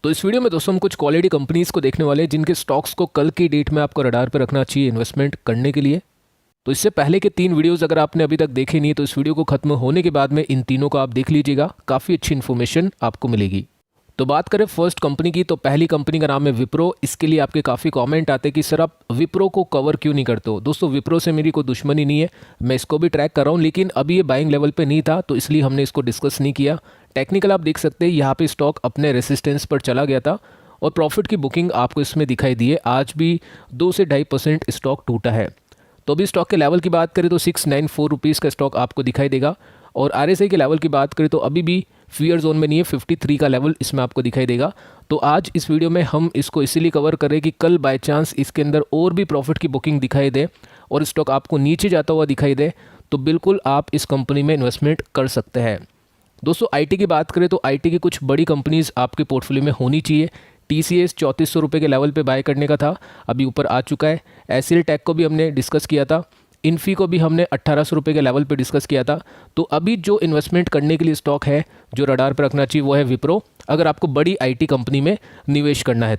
तो इस वीडियो में दोस्तों हम कुछ क्वालिटी कंपनीज को देखने वाले हैं जिनके स्टॉक्स को कल की डेट में आपको रडार पर रखना चाहिए इन्वेस्टमेंट करने के लिए। तो इससे पहले के 3 वीडियोस अगर आपने अभी तक देखे नहीं तो इस वीडियो को खत्म होने के बाद में इन तीनों को आप देख लीजिएगा, काफ़ी अच्छी इन्फॉर्मेशन आपको मिलेगी। तो बात करें फर्स्ट कंपनी की, तो पहली कंपनी का नाम है विप्रो। इसके लिए आपके काफ़ी कमेंट आते हैं कि सर आप विप्रो को कवर क्यों नहीं करते हो। दोस्तों विप्रो से मेरी कोई दुश्मनी नहीं है, मैं इसको भी ट्रैक कर रहा हूँ, लेकिन अभी ये बाइंग लेवल पे नहीं था तो इसलिए हमने इसको डिस्कस नहीं किया। टेक्निकल आप देख सकते हैं, यहाँ पे स्टॉक अपने रेसिस्टेंस पर चला गया था और प्रॉफिट की बुकिंग आपको इसमें दिखाई दी है। आज भी 2 से 2.5% स्टॉक टूटा है। तो अभी स्टॉक के लेवल की बात करें तो 694 रुपीज़ का स्टॉक आपको दिखाई देगा। और RSI के लेवल की बात करें तो अभी भी फियर जोन में नहीं है, 53 का लेवल इसमें आपको दिखाई देगा। तो आज इस वीडियो में हम इसको इसीलिए कवर करें कि कल बाय चांस इसके अंदर और भी प्रॉफिट की बुकिंग दिखाई दे और स्टॉक आपको नीचे जाता हुआ दिखाई दे तो बिल्कुल आप इस कंपनी में इन्वेस्टमेंट कर सकते हैं। दोस्तों IT की बात करें तो IT की कुछ बड़ी कंपनीज आपके पोर्टफोलियो में होनी चाहिए। TCS 3400 रुपये के लेवल पे बाय करने का था, अभी ऊपर आ चुका है। एसिल टेक को भी हमने डिस्कस किया था, इन्फी को भी हमने 1800 रुपये के लेवल पे डिस्कस किया था। तो अभी जो इन्वेस्टमेंट करने के लिए स्टॉक है जो रडार पर रखना चाहिए वो है विप्रो, अगर आपको बड़ी IT कंपनी में निवेश करना है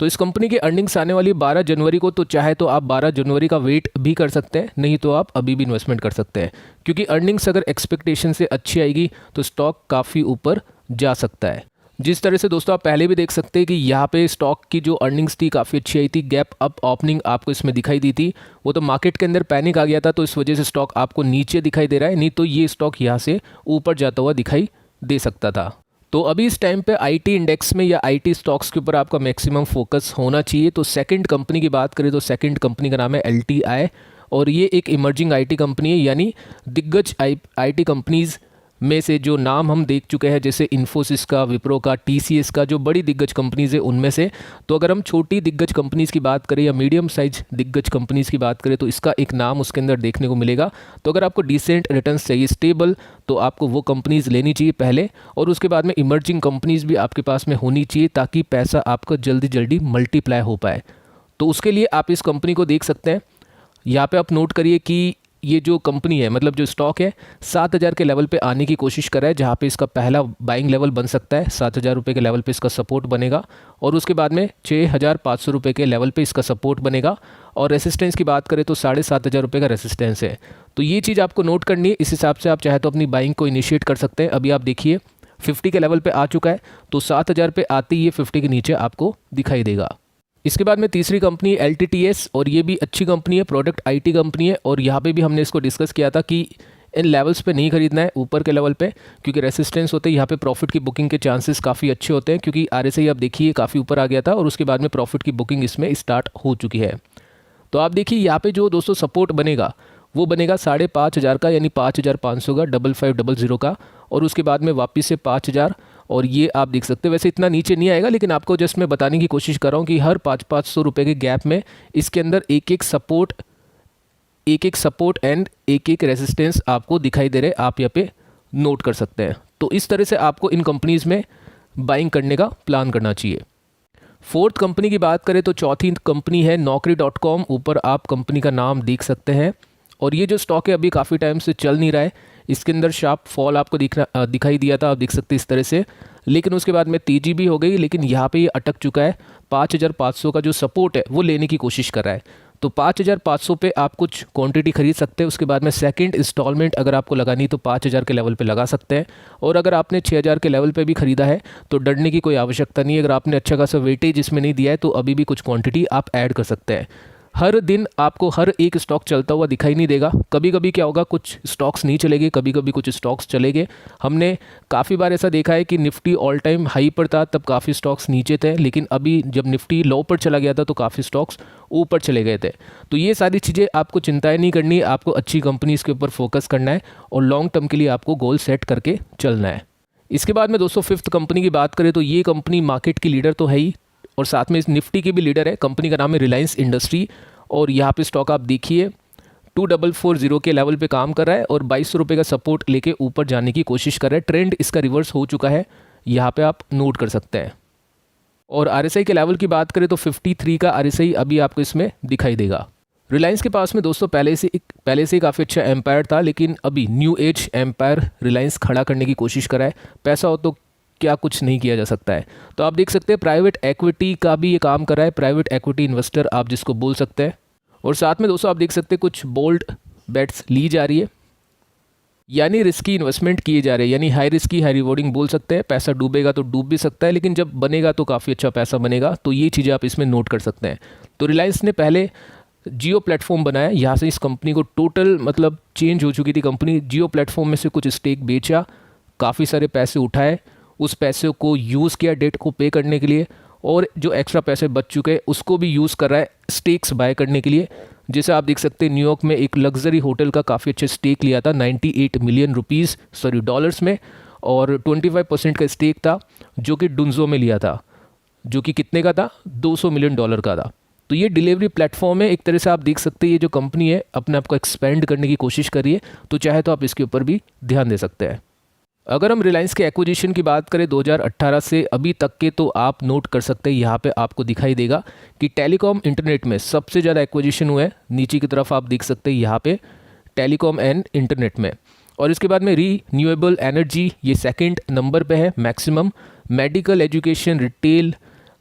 तो इस कंपनी की अर्निंग्स आने वाली 12 जनवरी को, तो चाहे तो आप 12 जनवरी का वेट भी कर सकते हैं, नहीं तो आप अभी भी इन्वेस्टमेंट कर सकते हैं, क्योंकि अर्निंग्स अगर एक्सपेक्टेशन से अच्छी आएगी तो स्टॉक काफ़ी ऊपर जा सकता है। जिस तरह से दोस्तों आप पहले भी देख सकते हैं कि यहाँ पे स्टॉक की जो अर्निंग्स थी काफ़ी अच्छी आई थी, गैप अप ओपनिंग आपको इसमें दिखाई दी थी। वो तो मार्केट के अंदर पैनिक आ गया था तो इस वजह से स्टॉक आपको नीचे दिखाई दे रहा है, नहीं तो ये स्टॉक यहाँ से ऊपर जाता हुआ दिखाई दे सकता था। तो अभी इस टाइम पे IT इंडेक्स में या IT स्टॉक्स के ऊपर आपका मैक्सिमम फोकस होना चाहिए। तो सेकंड कंपनी की बात करें तो सेकंड कंपनी का नाम है LTI और ये एक इमर्जिंग IT कंपनी है, यानी दिग्गज IT कंपनीज़ में से जो नाम हम देख चुके हैं जैसे इन्फोसिस का, विप्रो का, TCS का, जो बड़ी दिग्गज कंपनीज़ है उनमें से। तो अगर हम छोटी दिग्गज कंपनीज़ की बात करें या मीडियम साइज दिग्गज कंपनीज़ की बात करें तो इसका एक नाम उसके अंदर देखने को मिलेगा। तो अगर आपको डिसेंट रिटर्न्स चाहिए, स्टेबल, तो आपको वो कंपनीज़ लेनी चाहिए पहले, और उसके बाद में इमर्जिंग कंपनीज़ भी आपके पास में होनी चाहिए ताकि पैसा आपका जल्दी जल्दी मल्टीप्लाई हो पाए। तो उसके लिए आप इस कंपनी को देख सकते हैं। यहाँ पे आप नोट करिए कि ये जो कंपनी है, मतलब जो स्टॉक है, 7000 के लेवल पे आने की कोशिश कर रहा है, जहाँ पे इसका पहला बाइंग लेवल बन सकता है। 7000 रुपये के लेवल पे इसका सपोर्ट बनेगा और उसके बाद में 6500 रुपये के लेवल पे इसका सपोर्ट बनेगा। और रेसिस्टेंस की बात करें तो 7500 रुपये का रेसिस्टेंस है। तो ये चीज़ आपको नोट करनी है। इस हिसाब से आप चाहे तो अपनी बाइंग को इनिशिएट कर सकते हैं। अभी आप देखिए 50 के लेवल पर आ चुका है, तो 7000 पे आते ही ये 50 के नीचे आपको दिखाई देगा। इसके बाद में तीसरी कंपनी LTTS और ये भी अच्छी कंपनी है, प्रोडक्ट IT कंपनी है, और यहाँ पे भी हमने इसको डिस्कस किया था कि इन लेवल्स पे नहीं खरीदना है, ऊपर के लेवल पे, क्योंकि रेसिस्टेंस होते हैं यहाँ पे प्रॉफिट की बुकिंग के चांसेस काफ़ी अच्छे होते हैं, क्योंकि RSI आप देखिए काफ़ी ऊपर आ गया था और उसके बाद में प्रॉफिट की बुकिंग इसमें स्टार्ट हो चुकी है। तो आप देखिए यहाँ पे जो दोस्तों सपोर्ट बनेगा वो बनेगा 5500 का, यानी 5500 का, 5500 का, और उसके बाद में वापस से 5000, और ये आप देख सकते हैं। वैसे इतना नीचे नहीं आएगा, लेकिन आपको जस्ट मैं बताने की कोशिश कर रहा हूँ कि हर 500 रुपये के गैप में इसके अंदर एक एक सपोर्ट एंड एक एक रेजिस्टेंस आपको दिखाई दे रहे, आप यहाँ पे नोट कर सकते हैं। तो इस तरह से आपको इन कंपनीज़ में बाइंग करने का प्लान करना चाहिए। फोर्थ कंपनी की बात करें तो चौथी कंपनी है Naukri.com। ऊपर आप कंपनी का नाम देख सकते हैं, और ये जो स्टॉक है अभी काफ़ी टाइम से चल नहीं रहा है। इसके अंदर शार्प फॉल आपको दिखाई दिया था, आप देख सकते हैं इस तरह से, लेकिन उसके बाद में तेजी भी हो गई, लेकिन यहाँ पे ये अटक चुका है। 5500 का जो सपोर्ट है वो लेने की कोशिश कर रहा है। तो 5500 पे आप कुछ क्वांटिटी खरीद सकते हैं। उसके बाद में सेकंड इंस्टॉलमेंट अगर आपको लगानी तो 5000 के लेवल पे लगा सकते हैं, और अगर आपने 6000 के लेवल पे भी खरीदा है तो डरने की कोई आवश्यकता नहीं है। अगर आपने अच्छा खासा वेटेज इसमें नहीं दिया है तो अभी भी कुछ क्वांटिटी आप ऐड कर सकते हैं। हर दिन आपको हर एक स्टॉक चलता हुआ दिखाई नहीं देगा। कभी कभी क्या होगा, कुछ स्टॉक्स नहीं चलेंगे, कभी कभी कुछ स्टॉक्स चलेंगे। हमने काफ़ी बार ऐसा देखा है कि निफ्टी ऑल टाइम हाई पर था तब काफ़ी स्टॉक्स नीचे थे, लेकिन अभी जब निफ्टी लो पर चला गया था तो काफ़ी स्टॉक्स ऊपर चले गए थे। तो ये सारी चीज़ें आपको चिंताएं नहीं करनी है, आपको अच्छी कंपनीज़ के ऊपर फोकस करना है और लॉन्ग टर्म के लिए आपको गोल सेट करके चलना है। इसके बाद में दोस्तों फिफ्थ कंपनी की बात करें तो ये कंपनी मार्केट की लीडर तो है ही, और साथ में इस निफ्टी की भी लीडर है। कंपनी का नाम है रिलायंस इंडस्ट्री, और यहाँ पे स्टॉक आप देखिए 2440 के लेवल पे काम कर रहा है और 2200 रुपये का सपोर्ट लेके ऊपर जाने की कोशिश कर रहा है। ट्रेंड इसका रिवर्स हो चुका है, यहाँ पे आप नोट कर सकते हैं। और RSI के लेवल की बात करें तो 53 का RSI अभी आपको इसमें दिखाई देगा। रिलायंस के पास में दोस्तों पहले से ही काफ़ी अच्छा एम्पायर था, लेकिन अभी न्यू एज एम्पायर रिलायंस खड़ा करने की कोशिश कर रहा है। पैसा हो तो क्या कुछ नहीं किया जा सकता है। तो आप देख सकते हैं प्राइवेट एक्विटी का भी ये काम कर रहा है, प्राइवेट एक्विटी इन्वेस्टर आप जिसको बोल सकते हैं। और साथ में दोस्तों आप देख सकते हैं कुछ बोल्ड बेट्स ली जा रही है, यानी रिस्की इन्वेस्टमेंट किए जा रहे हैं, यानी हाई रिस्की हाई रिवॉर्डिंग बोल सकते हैं। पैसा डूबेगा तो डूब भी सकता है, लेकिन जब बनेगा तो काफ़ी अच्छा पैसा बनेगा। तो ये चीज़ें आप इसमें नोट कर सकते हैं। तो रिलायंस ने पहले जियो प्लेटफॉर्म बनाया, यहाँ से इस कंपनी को टोटल मतलब चेंज हो चुकी थी कंपनी। जियो प्लेटफॉर्म में से कुछ स्टेक बेचा, काफ़ी सारे पैसे उठाए, उस पैसे को यूज़ किया डेट को पे करने के लिए, और जो एक्स्ट्रा पैसे बच चुके हैं उसको भी यूज़ कर रहा है स्टेक्स बाय करने के लिए। जैसे आप देख सकते हैं न्यूयॉर्क में एक लग्जरी होटल का काफ़ी अच्छे स्टेक लिया था 98 मिलियन रुपीज़ डॉलर्स में, और 25% का स्टेक था जो कि डुन्जो में लिया था, जो कि कितने का था, $200 मिलियन का था। तो ये डिलीवरी प्लेटफॉर्म है, एक तरह से आप देख सकते हैं ये जो कंपनी है अपने आप को एक्सपेंड करने की कोशिश कर रही है। तो चाहे तो आप इसके ऊपर भी ध्यान दे सकते हैं। अगर हम रिलायंस के एक्विजिशन की बात करें 2018 से अभी तक के, तो आप नोट कर सकते हैं यहाँ पे आपको दिखाई देगा कि टेलीकॉम इंटरनेट में सबसे ज़्यादा एक्विजिशन हुआ है। नीचे की तरफ आप देख सकते हैं यहाँ पे टेलीकॉम एंड इंटरनेट में, और इसके बाद में रीन्यूएबल एनर्जी ये सेकंड नंबर पे है मैक्सिमम। मेडिकल, एजुकेशन, रिटेल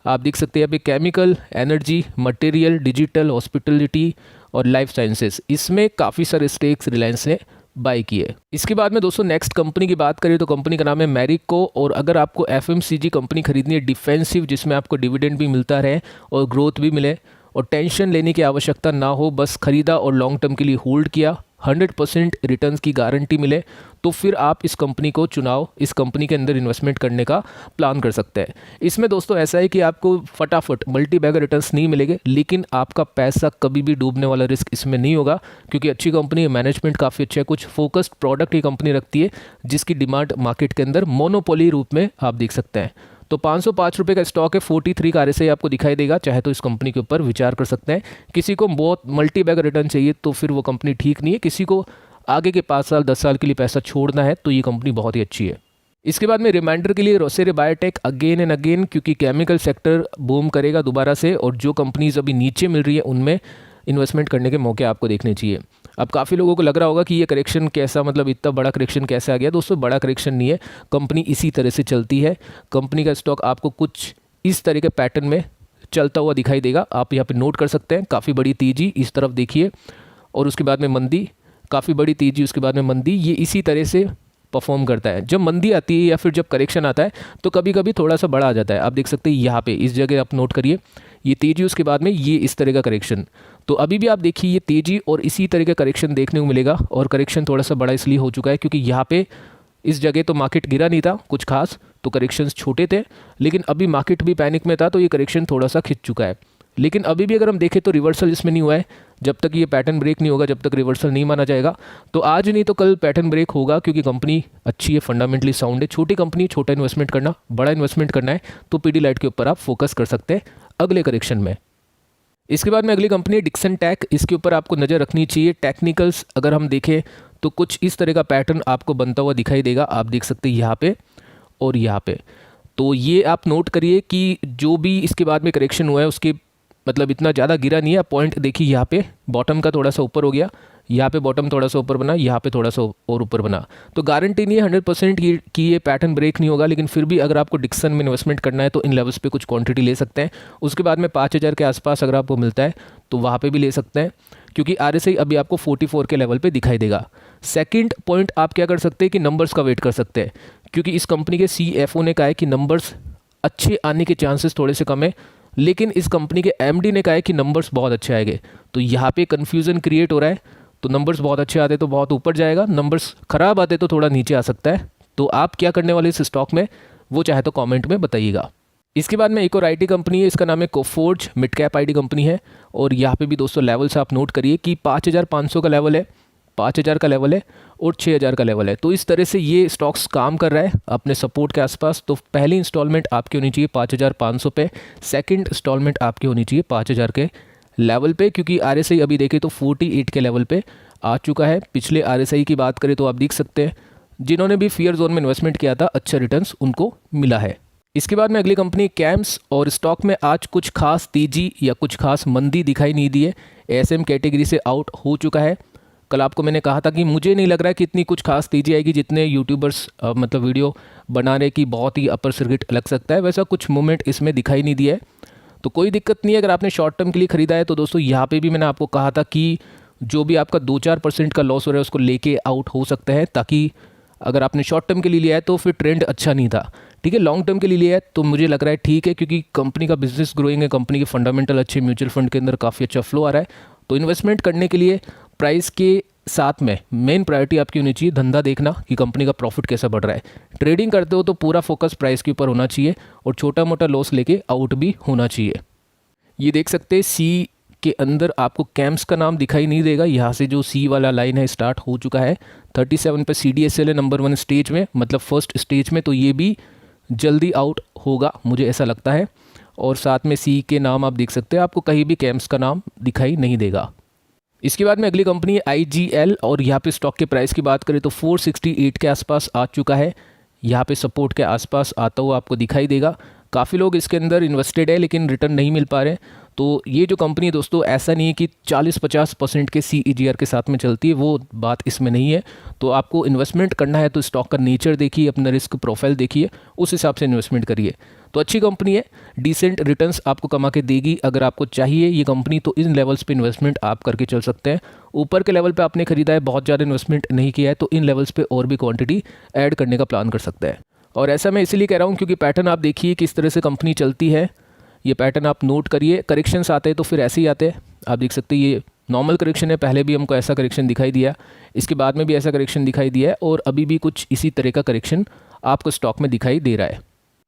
आप देख सकते हैं यहाँ पे, chemical, energy, material, digital, hospitality और लाइफ साइंसेस, इसमें काफ़ी सारे स्टेक्स रिलायंस ने बाय किए। इसके बाद में दोस्तों नेक्स्ट कंपनी की बात करें तो कंपनी का नाम है मैरिको। और अगर आपको एफएमसीजी कंपनी खरीदनी है डिफेंसिव, जिसमें आपको डिविडेंड भी मिलता रहे और ग्रोथ भी मिले और टेंशन लेने की आवश्यकता ना हो, बस खरीदा और लॉन्ग टर्म के लिए होल्ड किया, 100% रिटर्न्स की गारंटी मिले, तो फिर आप इस कंपनी को चुनाव, इस कंपनी के अंदर इन्वेस्टमेंट करने का प्लान कर सकते हैं। इसमें दोस्तों ऐसा है कि आपको फटाफट मल्टी बैगर रिटर्न्स नहीं मिलेंगे, लेकिन आपका पैसा कभी भी डूबने वाला रिस्क इसमें नहीं होगा, क्योंकि अच्छी कंपनी है, मैनेजमेंट काफ़ी अच्छा है, कुछ फोकस्ड प्रोडक्ट ये कंपनी रखती है जिसकी डिमांड मार्केट के अंदर मोनोपोली रूप में आप देख सकते हैं। तो 505 रुपये का स्टॉक है, 43 का RSI आपको दिखाई देगा। चाहे तो इस कंपनी के ऊपर विचार कर सकते हैं। किसी को बहुत मल्टी बैग रिटर्न चाहिए तो फिर वो कंपनी ठीक नहीं है। किसी को आगे के 5 साल 10 साल के लिए पैसा छोड़ना है तो ये कंपनी बहुत ही अच्छी है। इसके बाद में रिमाइंडर के लिए रोसेरे बायोटेक अगेन एंड अगेन, क्योंकि केमिकल सेक्टर बूम करेगा दोबारा से, और जो कंपनीज अभी नीचे मिल रही है उनमें इन्वेस्टमेंट करने के मौके आपको देखने चाहिए। अब काफ़ी लोगों को लग रहा होगा कि ये करेक्शन कैसा, मतलब इतना बड़ा करेक्शन कैसे आ गया। दोस्तों बड़ा करेक्शन नहीं है, कंपनी इसी तरह से चलती है। कंपनी का स्टॉक आपको कुछ इस तरह के पैटर्न में चलता हुआ दिखाई देगा, आप यहाँ पे नोट कर सकते हैं। काफ़ी बड़ी तेज़ी इस तरफ देखिए, और उसके बाद में मंदी, काफ़ी बड़ी तेज़ी, उसके बाद में मंदी, ये इसी तरह से परफॉर्म करता है। जब मंदी आती है या फिर जब करेक्शन आता है तो कभी कभी थोड़ा सा बड़ा आ जाता है। आप देख सकते हैं यहाँ पे इस जगह आप नोट करिए, ये तेज़ी, उसके बाद में ये इस तरह का करेक्शन। तो अभी भी आप देखिए ये तेज़ी और इसी तरह का करेक्शन देखने को मिलेगा, और करेक्शन थोड़ा सा बड़ा इसलिए हो चुका है क्योंकि यहाँ पे इस जगह तो मार्केट गिरा नहीं था कुछ खास, तो करेक्शंस छोटे थे, लेकिन अभी मार्केट भी पैनिक में था तो ये करेक्शन थोड़ा सा खिंच चुका है। लेकिन अभी भी अगर हम देखें तो रिवर्सल इसमें नहीं हुआ है। जब तक ये पैटर्न ब्रेक नहीं होगा, जब तक रिवर्सल नहीं माना जाएगा, तो आज नहीं तो कल पैटर्न ब्रेक होगा, क्योंकि कंपनी अच्छी है, फंडामेंटली साउंड है। छोटी कंपनी, छोटा इन्वेस्टमेंट करना, बड़ा इन्वेस्टमेंट करना है तो पीडीलाइट के ऊपर आप फोकस कर सकते हैं अगले करेक्शन में। इसके बाद में अगली कंपनी है डिक्सन टेक, इसके ऊपर आपको नज़र रखनी चाहिए। टेक्निकल्स अगर हम देखें तो कुछ इस तरह का पैटर्न आपको बनता हुआ दिखाई देगा, आप देख सकते हैं यहाँ पे और यहाँ पे। तो ये आप नोट करिए कि जो भी इसके बाद में करेक्शन हुआ है उसके मतलब इतना ज़्यादा गिरा नहीं है। पॉइंट देखिए यहाँ पे बॉटम का थोड़ा सा ऊपर हो गया, यहाँ पे बॉटम थोड़ा सा ऊपर बना, यहाँ पे थोड़ा सा और ऊपर बना। तो गारंटी नहीं है 100% कि ये पैटर्न ब्रेक नहीं होगा, लेकिन फिर भी अगर आपको डिक्सन में इन्वेस्टमेंट करना है तो इन लेवल्स पे कुछ क्वांटिटी ले सकते हैं। उसके बाद में 5000 के आसपास अगर आपको मिलता है तो वहाँ पे भी ले सकते हैं, क्योंकि RSI अभी आपको 44 के लेवल पे दिखाई देगा। सेकंड पॉइंट आप क्या कर सकते हैं कि नंबर्स का वेट कर सकते हैं, क्योंकि इस कंपनी के CFO ने कहा है कि नंबर्स अच्छे आने के चांसेस थोड़े से कम है, लेकिन इस कंपनी के MD ने कहा है कि नंबर्स बहुत अच्छे आएंगे। तो यहाँ पे कन्फ्यूज़न क्रिएट हो रहा है। तो नंबर्स बहुत अच्छे आते तो बहुत ऊपर जाएगा, नंबर्स ख़राब आते तो थोड़ा नीचे आ सकता है। तो आप क्या करने वाले इस स्टॉक में, वो चाहे तो कमेंट में बताइएगा। इसके बाद में एक और IT कंपनी है, इसका नाम है Coforge, mid cap IT company है। और यहाँ पे भी दोस्तों लेवल्स आप नोट करिए कि 5500 का लेवल है, 5000 का लेवल है और 6000 का लेवल है। तो इस तरह से ये स्टॉक्स काम कर रहा है अपने सपोर्ट के आसपास। तो पहली इंस्टॉलमेंट आपकी होनी चाहिए 5500 पे, सेकंड इंस्टॉलमेंट आपकी होनी चाहिए 5000 के लेवल पे, क्योंकि RSI अभी देखें तो 48 के लेवल पे आ चुका है। पिछले RSI की बात करें तो आप देख सकते हैं जिन्होंने भी फियर जोन में इन्वेस्टमेंट किया था अच्छा रिटर्न्स उनको मिला है। इसके बाद में अगली कंपनी कैम्स, और स्टॉक में आज कुछ खास तेजी या कुछ खास मंदी दिखाई नहीं दी है। ASM कैटेगरी से आउट हो चुका है। कल आपको मैंने कहा था कि मुझे नहीं लग रहा है कि इतनी कुछ खास तेज़ी आएगी जितने यूट्यूबर्स मतलब वीडियो बनाने की बहुत ही अपर सर्किट लग सकता है, वैसा कुछ मूवमेंट इसमें दिखाई नहीं दिया है। तो कोई दिक्कत नहीं है अगर आपने शॉर्ट टर्म के लिए ख़रीदा है। तो दोस्तों यहाँ पे भी मैंने आपको कहा था कि जो भी आपका 2-4% का लॉस हो रहा है उसको लेके आउट हो सकता है, ताकि अगर आपने शॉर्ट टर्म के लिए लिया है तो फिर ट्रेंड अच्छा नहीं था, ठीक है। लॉन्ग टर्म के लिए लिया है तो मुझे लग रहा है ठीक है, क्योंकि कंपनी का बिजनेस ग्रोइंग है, कंपनी के फंडामेंटल अच्छे, म्यूचुअल फंड के अंदर काफ़ी अच्छा फ्लो आ रहा है। तो इन्वेस्टमेंट करने के लिए प्राइस के साथ में मेन प्रायोरिटी आपकी होनी चाहिए धंधा देखना कि कंपनी का प्रॉफिट कैसा बढ़ रहा है। ट्रेडिंग करते हो तो पूरा फोकस प्राइस के ऊपर होना चाहिए और छोटा मोटा लॉस लेके आउट भी होना चाहिए। ये देख सकते हैं सी के अंदर आपको कैम्प्स का नाम दिखाई नहीं देगा, यहाँ से जो सी वाला लाइन है स्टार्ट हो चुका है। 37 पे CDSL है नंबर 1 स्टेज में, मतलब फर्स्ट स्टेज में, तो ये भी जल्दी आउट होगा मुझे ऐसा लगता है। और साथ में सी के नाम आप देख सकते हैं, आपको कहीं भी कैम्प्स का नाम दिखाई नहीं देगा। इसके बाद में अगली कंपनी है IGL, और यहाँ पे स्टॉक के प्राइस की बात करें तो 468 के आसपास आ चुका है, यहाँ पे सपोर्ट के आसपास आता हुआ आपको दिखाई देगा। काफ़ी लोग इसके अंदर इन्वेस्टेड है लेकिन रिटर्न नहीं मिल पा रहे। तो ये जो कंपनी है दोस्तों, ऐसा नहीं है कि 40-50% के CAGR के साथ में चलती है, वो बात इसमें नहीं है। तो आपको इन्वेस्टमेंट करना है तो स्टॉक का नेचर देखिए, अपना रिस्क प्रोफाइल देखिए, उस हिसाब से इन्वेस्टमेंट करिए। तो अच्छी कंपनी है, डिसेंट रिटर्न्स आपको कमा के देगी। अगर आपको चाहिए ये कंपनी तो इन लेवल्स पे इन्वेस्टमेंट आप करके चल सकते हैं। ऊपर के लेवल पे आपने खरीदा है, बहुत ज़्यादा इन्वेस्टमेंट नहीं किया है, तो इन लेवल्स पे और भी क्वांटिटी ऐड करने का प्लान कर सकते हैं। और ऐसा मैं इसीलिए कह रहा हूँ क्योंकि पैटर्न आप देखिए किस तरह से कंपनी चलती है, ये पैटर्न आप नोट करिए। करेक्शंस आते हैं तो फिर ऐसे ही आते हैं, आप देख सकते हैं ये नॉर्मल करेक्शन है, पहले भी हमको ऐसा करेक्शन दिखाई दिया, इसके बाद में भी ऐसा करेक्शन दिखाई दिया है, और अभी भी कुछ इसी तरह का करेक्शन आपको स्टॉक में दिखाई दे रहा है।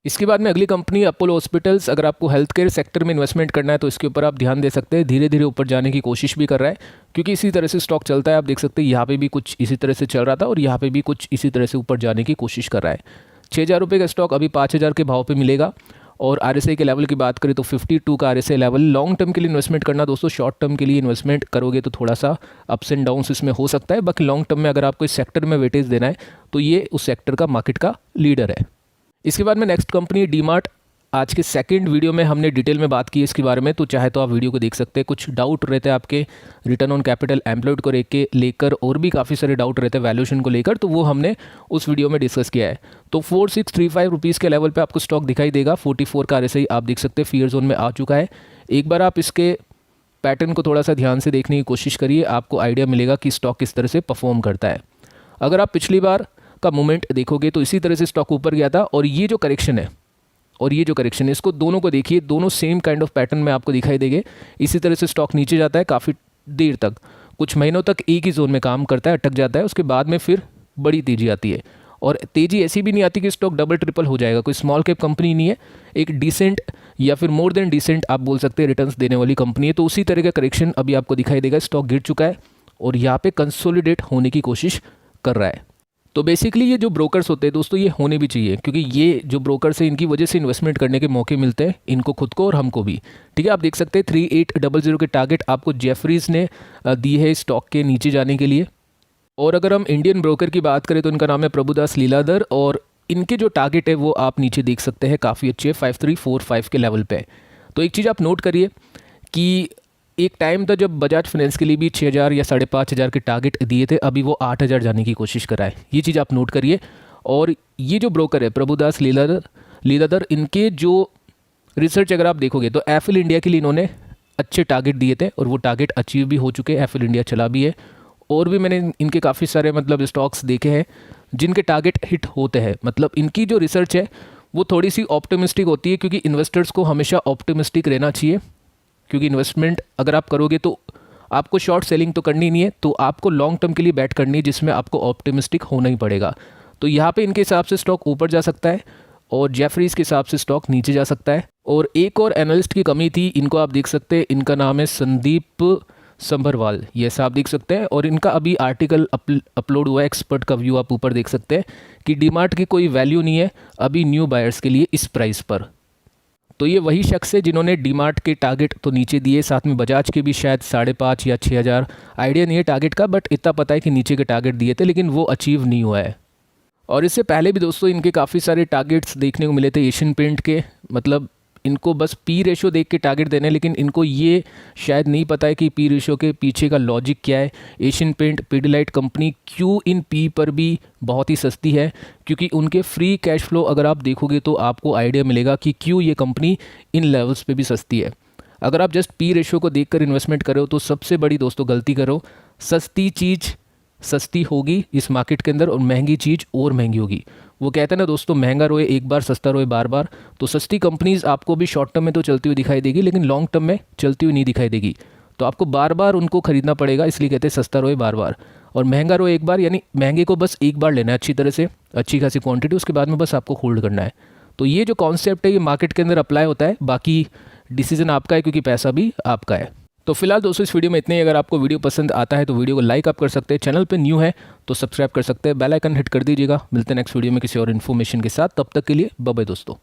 इसके बाद में अगली कंपनी अपोलो हॉस्पिटल्स। अगर आपको हेल्थ केयर सेक्टर में इन्वेस्टमेंट करना है तो इसके ऊपर आप ध्यान दे सकते हैं, धीरे धीरे ऊपर जाने की कोशिश भी कर रहा है, क्योंकि इसी तरह से स्टॉक चलता है। आप देख सकते हैं यहाँ पे भी कुछ इसी तरह से चल रहा था और यहाँ पे भी कुछ इसी तरह से ऊपर जाने की कोशिश कर रहा है। 6,000 रुपये का स्टॉक अभी 5,000 के भाव पे मिलेगा। और RSI के लेवल की बात करें तो 52 का RSI लेवल। लॉन्ग टर्म के लिए इन्वेस्टमेंट करना दोस्तों, शॉर्ट टर्म के लिए इन्वेस्टमेंट करोगे तो थोड़ा सा अप्स एंड डाउन्स इसमें हो सकता है। बाकी लॉन्ग टर्म में अगर आपको इस सेक्टर में वेटेज देना है तो ये उस सेक्टर का मार्केट का लीडर है। इसके बाद में नेक्स्ट कंपनी डीमार्ट। आज के सेकंड वीडियो में हमने डिटेल में बात की इसके बारे में, तो चाहे तो आप वीडियो को देख सकते हैं। कुछ डाउट रहते हैं आपके रिटर्न ऑन कैपिटल एम्प्लॉयड को लेकर, और भी काफ़ी सारे डाउट रहते हैं वैल्यूएशन को लेकर, तो वो हमने उस वीडियो में डिस्कस किया है। तो 4635 रुपीज़ के लेवल पे आपको स्टॉक दिखाई देगा। 44 का RSI आप देख सकते हैं फियर जोन में आ चुका है। एक बार आप इसके पैटर्न को थोड़ा सा ध्यान से देखने की कोशिश करिए, आपको आइडिया मिलेगा कि स्टॉक किस तरह से परफॉर्म करता है। अगर आप पिछली बार का मूवमेंट देखोगे तो इसी तरह से स्टॉक ऊपर गया था, और ये जो करेक्शन है और ये जो करेक्शन है, इसको दोनों को देखिए, दोनों सेम काइंड ऑफ पैटर्न में आपको दिखाई देंगे। इसी तरह से स्टॉक नीचे जाता है काफ़ी देर तक, कुछ महीनों तक एक ही जोन में काम करता है, अटक जाता है, उसके बाद में फिर बड़ी तेज़ी आती है। और तेज़ी ऐसी भी नहीं आती कि स्टॉक डबल ट्रिपल हो जाएगा। कोई स्मॉल कैप कंपनी नहीं है, एक डिसेंट या फिर मोर देन डिसेंट आप बोल सकते हैं रिटर्न्स देने वाली कंपनी है। तो उसी तरह का करेक्शन अभी आपको दिखाई देगा। स्टॉक गिर चुका है और यहाँ पे कंसोलिडेट होने की कोशिश कर रहा है। तो बेसिकली ये जो ब्रोकर्स होते हैं दोस्तों, ये होने भी चाहिए, क्योंकि ये जो ब्रोकर्स हैं इनकी वजह से इन्वेस्टमेंट करने के मौके मिलते हैं, इनको खुद को और हमको भी, ठीक है। आप देख सकते हैं 3800 के टारगेट आपको जेफरीज ने दी है स्टॉक के नीचे जाने के लिए। और अगर हम इंडियन ब्रोकर की बात करें तो इनका नाम है प्रभुदास लीलाधर, और इनके जो टारगेट है वो आप नीचे देख सकते हैं, काफ़ी अच्छे 5345 के लेवल पे। तो एक चीज़ आप नोट करिए कि एक टाइम था जब बजाज फाइनेंस के लिए भी 6,000 या 5,500 के टारगेट दिए थे, अभी वो 8,000 जाने की कोशिश कर रहा है। ये चीज़ आप नोट करिए। और ये जो ब्रोकर है प्रभुदास लीलाधर, इनके जो रिसर्च अगर आप देखोगे तो एफिल इंडिया के लिए इन्होंने अच्छे टारगेट दिए थे और वो टारगेट अचीव भी हो चुके हैं। एफिल इंडिया चला भी है, और भी मैंने इनके काफ़ी सारे मतलब स्टॉक्स देखे हैं जिनके टारगेट हिट होते हैं। मतलब इनकी जो रिसर्च है वो थोड़ी सी ऑप्टिमिस्टिक होती है, क्योंकि इन्वेस्टर्स को हमेशा ऑप्टिमिस्टिक रहना चाहिए, क्योंकि इन्वेस्टमेंट अगर आप करोगे तो आपको शॉर्ट सेलिंग तो करनी नहीं है, तो आपको लॉन्ग टर्म के लिए बैट करनी है, जिसमें आपको ऑप्टिमिस्टिक होना ही पड़ेगा। तो यहाँ पे इनके हिसाब से स्टॉक ऊपर जा सकता है और जेफरीज के हिसाब से स्टॉक नीचे जा सकता है। और एक और एनालिस्ट की कमी थी, इनको आप देख सकते हैं, इनका नाम है संदीप संभरवाल, ये ऐसा आप देख सकते हैं। और इनका अभी आर्टिकल अपलोड हुआ है, एक्सपर्ट का व्यू आप ऊपर देख सकते हैं कि डीमार्ट की कोई वैल्यू नहीं है अभी न्यू बायर्स के लिए इस प्राइस पर। तो ये वही शख्स है जिन्होंने डीमार्ट के टारगेट तो नीचे दिए, साथ में बजाज के भी शायद 5,500 या 6,000, आइडिया नहीं है टारगेट का, बट इतना पता है कि नीचे के टारगेट दिए थे, लेकिन वो अचीव नहीं हुआ है। और इससे पहले भी दोस्तों इनके काफ़ी सारे टारगेट्स देखने को मिले थे एशियन पेंट के, मतलब इनको बस पी रेशो देख के टारगेट देना है, लेकिन इनको ये शायद नहीं पता है कि पी रेशो के पीछे का लॉजिक क्या है। एशियन पेंट पिडिलाइट कंपनी क्यों इन पी पर भी बहुत ही सस्ती है, क्योंकि उनके फ्री कैश फ्लो अगर आप देखोगे तो आपको आइडिया मिलेगा कि क्यों ये कंपनी इन लेवल्स पे भी सस्ती है। अगर आप जस्ट पी रेशो को देखकर इन्वेस्टमेंट करो तो सबसे बड़ी दोस्तों गलती करो। सस्ती चीज़ सस्ती होगी इस मार्केट के अंदर और महंगी चीज़ और महंगी होगी। वो कहते हैं ना दोस्तों, महंगा रोए एक बार, सस्ता रोए बार बार। तो सस्ती कंपनीज आपको भी शॉर्ट टर्म में तो चलती हुई दिखाई देगी, लेकिन लॉन्ग टर्म में चलती हुई नहीं दिखाई देगी। तो आपको बार बार उनको खरीदना पड़ेगा, इसलिए कहते हैं सस्ता रोए बार बार। और महंगा रोए एक बार, यानी महंगे को बस एक बार लेना है अच्छी तरह से, अच्छी खासी क्वांटिटी, उसके बाद में बस आपको होल्ड करना है। तो ये जो कॉन्सेप्ट है ये मार्केट के अंदर अप्लाई होता है, बाकी डिसीजन आपका है क्योंकि पैसा भी आपका है। तो फिलहाल दोस्तों इस वीडियो में इतने ही। अगर आपको वीडियो पसंद आता है तो वीडियो को लाइक आप कर सकते हैं, चैनल पे न्यू है तो सब्सक्राइब कर सकते हैं, बेल आइकन हिट कर दीजिएगा। मिलते हैं नेक्स्ट वीडियो में किसी और इन्फॉर्मेशन के साथ, तब तक के लिए बाय बाय दोस्तों।